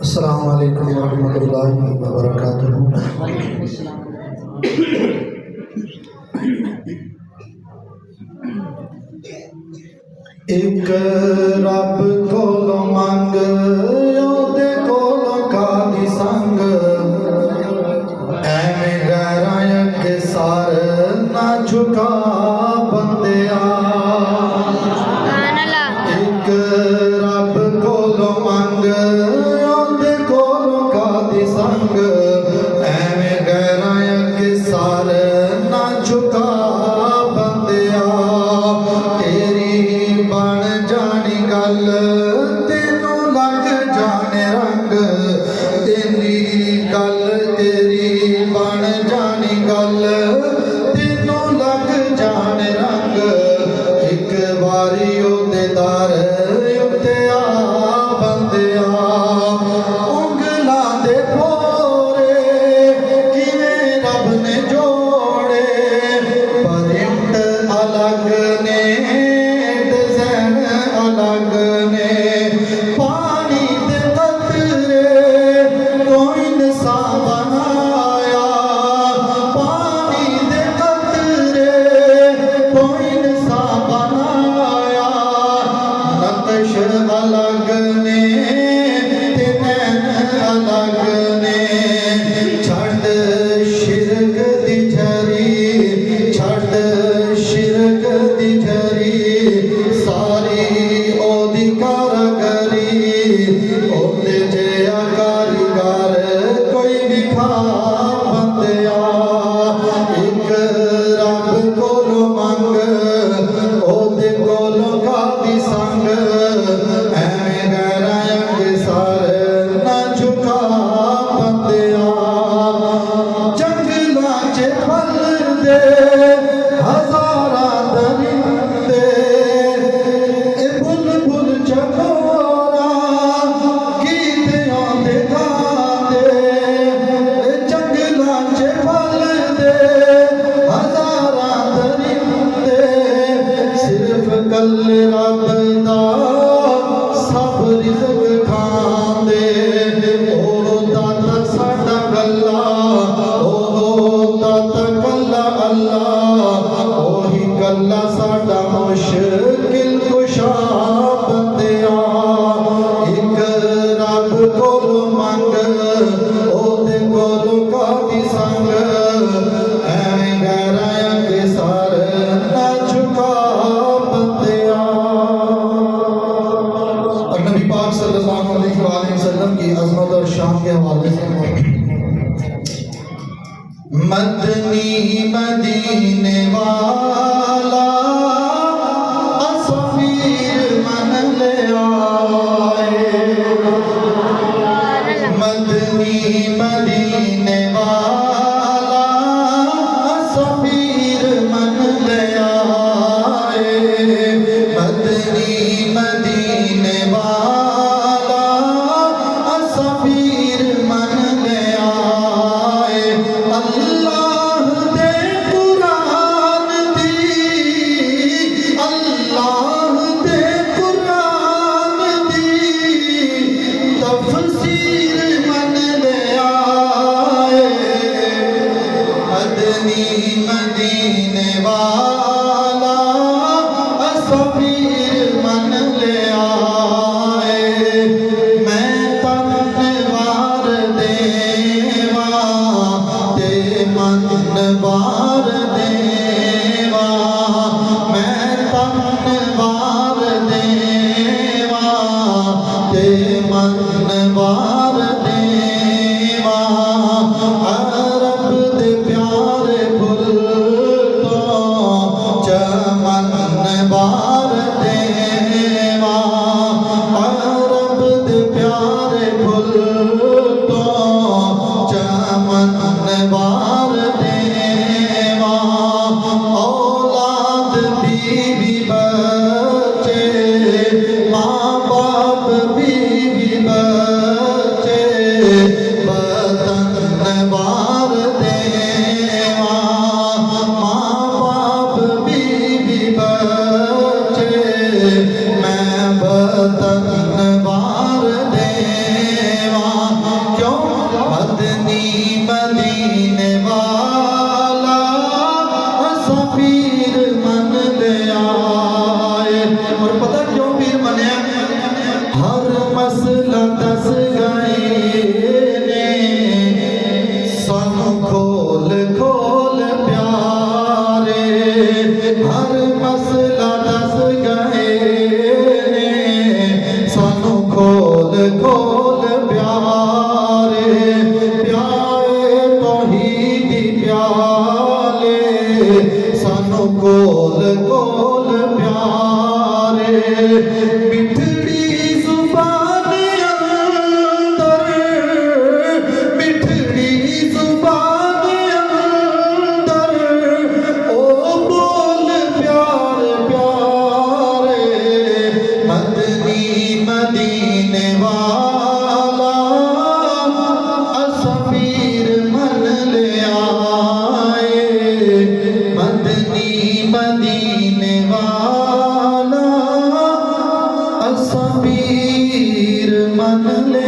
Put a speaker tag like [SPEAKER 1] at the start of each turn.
[SPEAKER 1] अस्सलामु अलैकुम वरहमतुल्लाहि वबरकातुहू। एक रब कोलों मंग ओदे कोलों कादी संग एवें गैरां अगे सार ना झुका बंदिया। एक रब कोलों मंग ओदे कोलों कादी संग एवें गैरां अगे सार ना झुका बंदिया। तेरी बन जानी गल तेनों लग जाने रंग, तेरी गल तेरी बन जानी गल तेनों लग जाने रंग। एक बारी ओदे दर उत्ते आ बंदिया। उंगलां दे फोरे किवें रब ने जोड़े, प्रिंट अलग ने अलग ने। पानी दे कतरे तो इंसान बनाया, पानी दे कतरे तो इंसान बनाया। नक्श अलग ने ते नैन अलग ने। छड़ शिरक दी झरी, छड़ शिरक दी झरी, सारी ओदी कारीगरी ओदे जिहा कारीगर कोई विखा बंदिया। एक रब कोलों मंग ओदे कोलों कादी संग एवें गैरां अगे सार ना झुका बंदिया। जंगलां च पलदे हज़ारां दरिंदे, बुलबुल चकोरा गीत आंदे गांदे। जंगलां च पलदे हज़ारां दरिंदे, सिर्फ कल्ले रब दा सब रिज़्क खांदे। ओ दाता साडा कल्ला, ओ दाता कल्ला अल्लाह, ओही कल्ला साडा मुश्किल कुशा बंदिया। एक रब कोलों मंग ओदे कोलों कादी संग एवें गैरां अगे सार ना झुका बंदिया। और नबी पाक सल्लल्लाहु अलैहि वसल्लम की अज़मत और शान के हवाले से मदनी मदीने वाला असफीर मन ले आए। मदनी मदीने वाला असफीर मन ले आए। मदनी मदीने वाला असफीर मन ले आए। अल्लाह दे कुरान दी, अल्लाह दे कुरान दी तफसीर मन ले आए। मदनी मदीने वाला असफीर मन ले आए। मैं तन वार देवा ते मन वार देवा, मैं तन वार देवा ते मन वार देवा। अरब दे प्यारे फुल तो चमन वार देवा। अरब दे प्यारे फुल तो चमन वार देवा। औलाद बीवी बच्चे, माँ बाप बीवी बच्चे, वतन वार देवा। माँ बाप बीवी बच्चे, मैं वतन वार देवा। खोल प्यारे प्यारे तौहीद प्याले सानू कोल कोल प्यारे मिठड़ी जुबान अंदर मिठड़ी जुबान अंदर ओ बोल प्यारे प्यारे मदनी मदीने वाला असमीर मन ले आए मदनी मदीने वाला असमीर मन ले